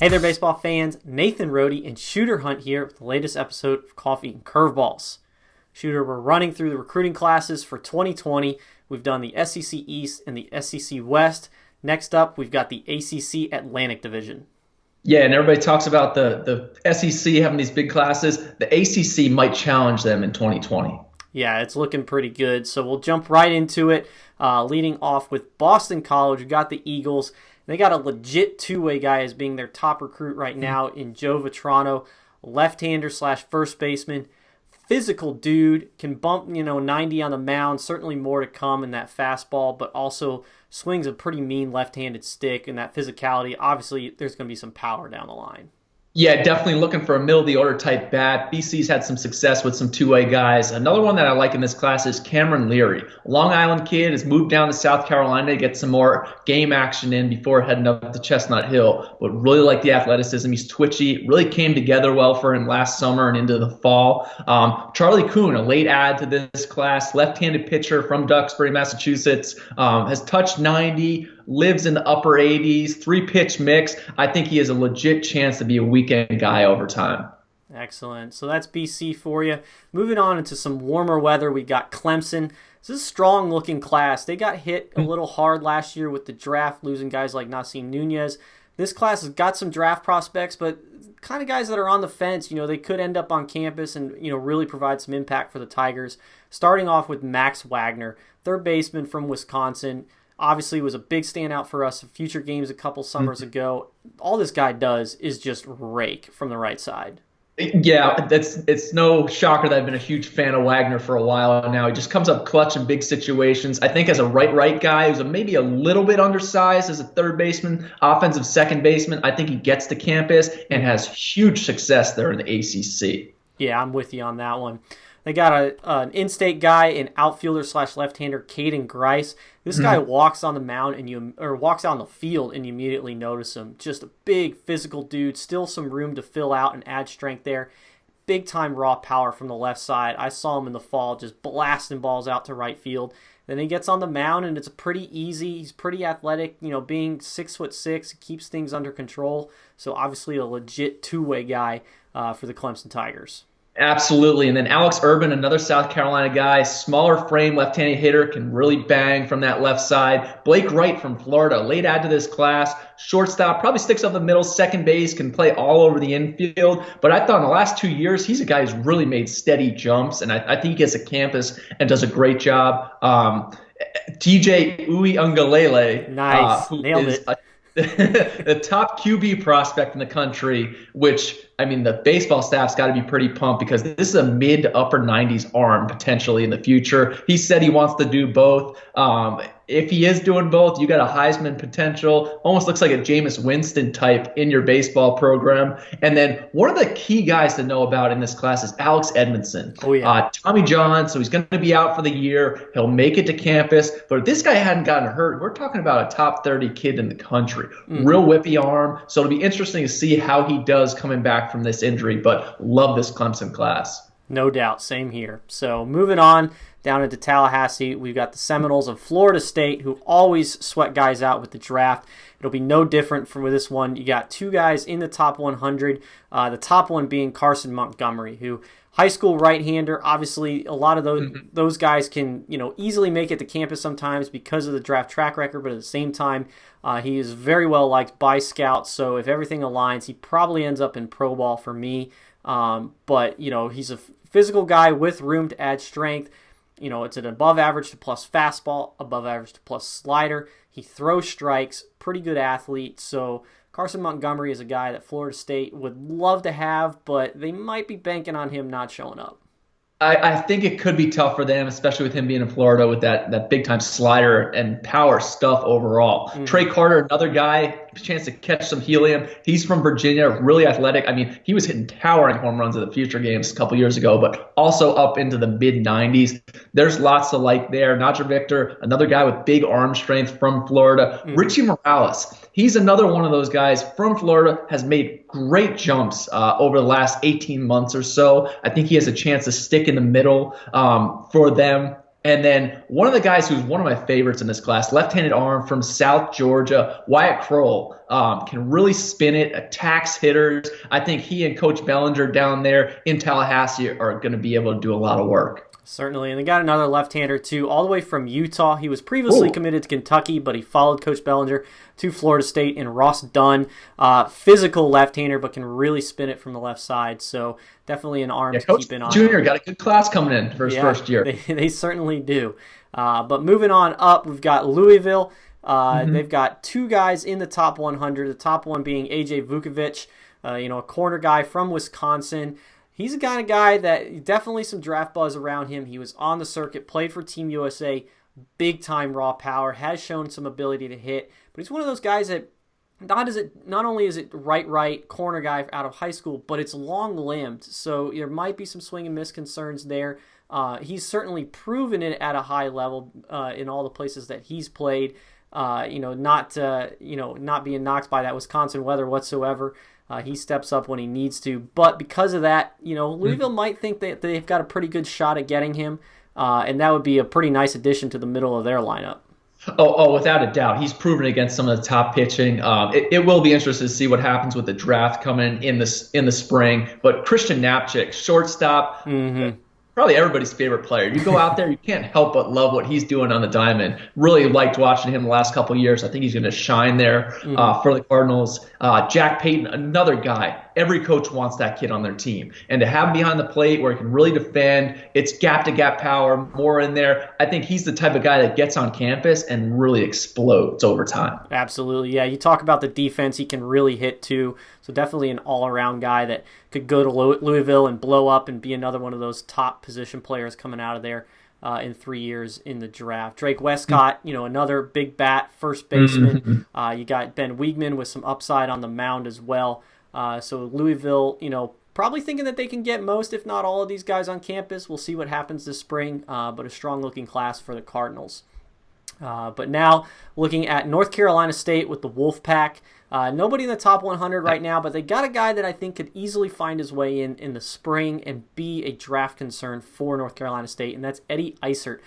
Hey there, baseball fans. Nathan Rohde and Shooter Hunt here with the latest episode of Coffee and Curveballs. Shooter, we're running through the recruiting classes for 2020. We've done the SEC East and the SEC West. Next up, we've got the ACC Atlantic Division. Yeah, and everybody talks about the SEC having these big classes. The ACC might challenge them in 2020. Yeah, it's looking pretty good. So we'll jump right into it, leading off with Boston College. We've got the Eagles. They got a legit two-way guy as being their top recruit right now in Joe Vetrano, left-hander slash first baseman. Physical dude, can bump 90 on the mound, certainly more to come in that fastball, but also swings a pretty mean left-handed stick, and that physicality, obviously there's going to be some power down the line. Yeah, definitely looking for a middle-of-the-order type bat. BC's had some success with some two-way guys. Another one that I like in this class is Cameron Leary. Long Island kid has moved down to South Carolina to get some more game action in before heading up to Chestnut Hill. But really like the athleticism. He's twitchy. Really came together well for him last summer and into the fall. Charlie Kuhn, a late add to this class, left-handed pitcher from Duxbury, Massachusetts, has touched 90. Lives in the upper 80s, 3-pitch mix. I think he has a legit chance to be a weekend guy over time. Excellent. So that's BC for you. Moving on into some warmer weather, we got Clemson. This is a strong-looking class. They got hit a little hard last year with the draft, losing guys like Nasim Nunez. This class has got some draft prospects, but kind of guys that are on the fence. They could end up on campus and really provide some impact for the Tigers. Starting off with Max Wagner, third baseman from Wisconsin. Obviously, was a big standout for us in future games a couple summers ago. All this guy does is just rake from the right side. Yeah, it's no shocker that I've been a huge fan of Wagner for a while now. He just comes up clutch in big situations. I think as a right guy who's maybe a little bit undersized as a third baseman, offensive second baseman, I think he gets to campus and has huge success there in the ACC. Yeah, I'm with you on that one. They got an in-state guy, an outfielder slash left-hander, Caden Grice. This guy walks on the mound walks out on the field and you immediately notice him. Just a big physical dude, still some room to fill out and add strength there. Big time raw power from the left side. I saw him in the fall just blasting balls out to right field. Then he gets on the mound and it's pretty easy. He's pretty athletic, being 6'6", keeps things under control. So obviously a legit two-way guy for the Clemson Tigers. Absolutely. And then Alex Urban, another South Carolina guy, smaller frame, left-handed hitter, can really bang from that left side. Blake Wright from Florida, late add to this class. Shortstop, probably sticks up the middle, second base, can play all over the infield. But I thought in the last 2 years, he's a guy who's really made steady jumps, and I think he gets to campus and does a great job. TJ Uiagalelei, nice. Nailed it. The top QB prospect in the country, which, the baseball staff's got to be pretty pumped because this is a mid to upper 90s arm potentially in the future. He said he wants to do both. If he is doing both, you got a Heisman potential. Almost looks like a Jameis Winston type in your baseball program. And then one of the key guys to know about in this class is Alex Edmondson. Oh, yeah. Tommy John, so he's going to be out for the year. He'll make it to campus. But if this guy hadn't gotten hurt, we're talking about a top 30 kid in the country. Real whippy arm. So it'll be interesting to see how he does coming back from this injury. But love this Clemson class. No doubt. Same here. So moving on down into Tallahassee, we've got the Seminoles of Florida State, who always sweat guys out with the draft. It'll be no different from this one. You got two guys in the top 100, the top one being Karson Montgomery, who high school right-hander. Obviously, a lot of those guys can easily make it to campus sometimes because of the draft track record, but at the same time, he is very well liked by scouts. So if everything aligns, he probably ends up in pro ball for me. But he's a physical guy with room to add strength. It's an above average to plus fastball, above average to plus slider. He throws strikes, pretty good athlete. So Karson Montgomery is a guy that Florida State would love to have, but they might be banking on him not showing up. I think it could be tough for them, especially with him being in Florida with that big-time slider and power stuff overall. Trey Carter, another guy, chance to catch some helium. He's from Virginia, really athletic. He was hitting towering home runs at the future games a couple years ago, but also up into the mid-90s. There's lots to like there. Naja Victor, another guy with big arm strength from Florida. Ritchie Morales, he's another one of those guys from Florida, has made great jumps over the last 18 months or so. I think he has a chance to stick in the middle for them. And then one of the guys who's one of my favorites in this class, left-handed arm from South Georgia, Wyatt Crowell, can really spin it, attacks hitters. I think he and Coach Bellinger down there in Tallahassee are going to be able to do a lot of work. Certainly, and they got another left-hander too, all the way from Utah. He was previously committed to Kentucky, but he followed Coach Bellinger to Florida State, and Ross Dunn, physical left-hander, but can really spin it from the left side. So definitely an arm to Coach keep an eye on. Junior got a good class coming in for his first year. They certainly do. But moving on up, we've got Louisville. They've got two guys in the top 100. The top one being A.J. Vukovich, a corner guy from Wisconsin. He's a kind of guy that definitely some draft buzz around him. He was on the circuit, played for Team USA, big-time raw power, has shown some ability to hit. But he's one of those guys that not only is it right corner guy out of high school, but it's long-limbed. So there might be some swing and miss concerns there. He's certainly proven it at a high level in all the places that he's played. Not being knocked by that Wisconsin weather whatsoever. He steps up when he needs to. But because of that, Louisville might think that they've got a pretty good shot at getting him, and that would be a pretty nice addition to the middle of their lineup. Oh, without a doubt. He's proven against some of the top pitching. It will be interesting to see what happens with the draft coming in the spring. But Christian Knapczyk, shortstop, probably everybody's favorite player. You go out there, you can't help but love what he's doing on the diamond. Really liked watching him the last couple of years. I think he's going to shine there for the Cardinals. Jack Payton, another guy. Every coach wants that kid on their team. And to have him behind the plate where he can really defend, it's gap-to-gap power, more in there. I think he's the type of guy that gets on campus and really explodes over time. Absolutely, yeah. You talk about the defense, he can really hit too. So definitely an all-around guy that could go to Louisville and blow up and be another one of those top position players coming out of there in 3 years in the draft. Drake Westcott, another big bat, first baseman. You got Ben Wiegman with some upside on the mound as well. So Louisville, probably thinking that they can get most, if not all, of these guys on campus. We'll see what happens this spring, but a strong-looking class for the Cardinals. But now looking at North Carolina State with the Wolfpack. Nobody in the top 100 right now, but they got a guy that I think could easily find his way in the spring and be a draft concern for North Carolina State, and that's Eddie Isert,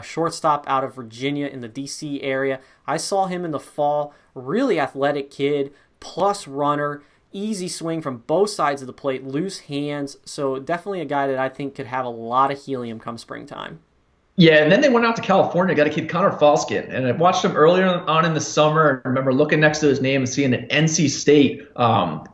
shortstop out of Virginia in the D.C. area. I saw him in the fall, really athletic kid, plus runner, easy swing from both sides of the plate, loose hands, so definitely a guy that I think could have a lot of helium come springtime. Yeah, and then they went out to California, got a kid, Connor Falskin, and I watched him earlier on in the summer. I remember looking next to his name and seeing an NC State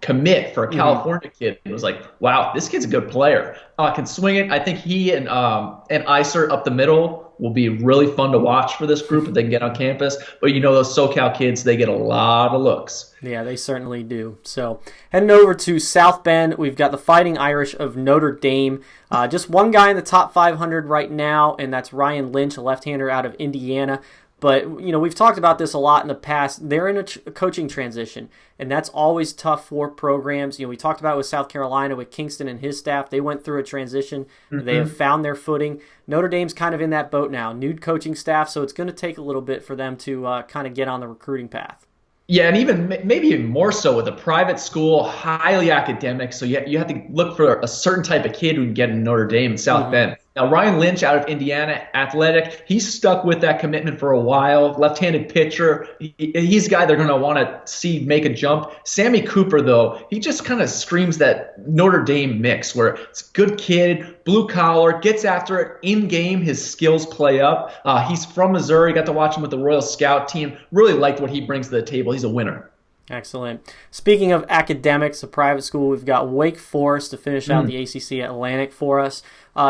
commit for a California kid. It was like, wow, this kid's a good player. Can swing it. I think he and Isert up the middle will be really fun to watch for this group if they can get on campus. But those SoCal kids, they get a lot of looks. Yeah, they certainly do. So heading over to South Bend, we've got the Fighting Irish of Notre Dame. Just one guy in the top 500 right now, and that's Ryan Lynch, a left-hander out of Indiana. But, we've talked about this a lot in the past. They're in a coaching transition, and that's always tough for programs. We talked about it with South Carolina, with Kingston and his staff. They went through a transition. They have found their footing. Notre Dame's kind of in that boat now. New coaching staff, so it's going to take a little bit for them to kind of get on the recruiting path. Yeah, and maybe even more so with a private school, highly academic. So you have to look for a certain type of kid who can get in Notre Dame and South Bend. Now, Ryan Lynch out of Indiana, athletic. He's stuck with that commitment for a while. Left-handed pitcher. He's a guy they're going to want to see make a jump. Sammy Cooper, though, he just kind of screams that Notre Dame mix where it's good kid, blue collar, gets after it in-game. His skills play up. He's from Missouri. Got to watch him with the Royal Scout team. Really liked what he brings to the table. He's a winner. Excellent. Speaking of academics, a private school, we've got Wake Forest to finish out the ACC Atlantic for us.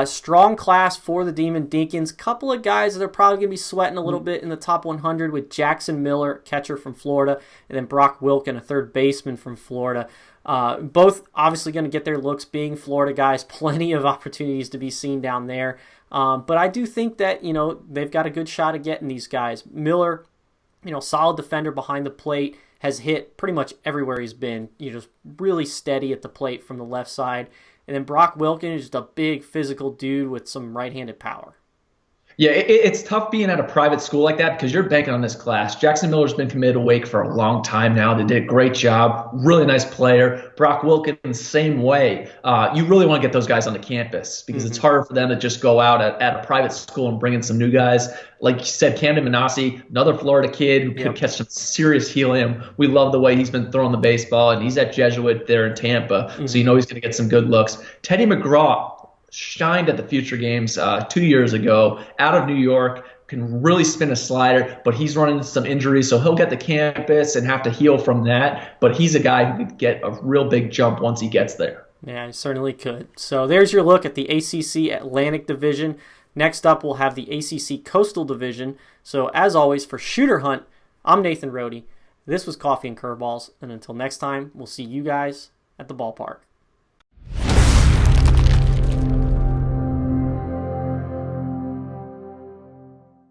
Strong class for the Demon Deacons. Couple of guys that are probably going to be sweating a little bit in the top 100 with Jackson Miller, catcher from Florida, and then Brock Wilken, a third baseman from Florida. Both obviously going to get their looks being Florida guys. Plenty of opportunities to be seen down there. But I do think that, they've got a good shot at getting these guys. Miller, solid defender behind the plate, has hit pretty much everywhere he's been. Just really steady at the plate from the left side. And then Brock Wilken is just a big physical dude with some right-handed power. Yeah, it's tough being at a private school like that because you're banking on this class. Jackson Miller's been committed to Wake for a long time now. They did a great job. Really nice player. Brock Wilkins, same way. You really want to get those guys on the campus because it's harder for them to just go out at a private school and bring in some new guys. Like you said, Camden Manasi, another Florida kid who could catch some serious helium. We love the way he's been throwing the baseball, and he's at Jesuit there in Tampa, so you know he's going to get some good looks. Teddy McGraw shined at the Future Games 2 years ago out of New York, can really spin a slider, but he's running into some injuries, so he'll get the campus and have to heal from that. But he's a guy who could get a real big jump once he gets there. Yeah, he certainly could. So there's your look at the ACC Atlantic Division. Next up, we'll have the ACC Coastal Division. So as always, for Shooter Hunt, I'm Nathan Rohde. This was Coffee and Curveballs, and until next time, we'll see you guys at the ballpark.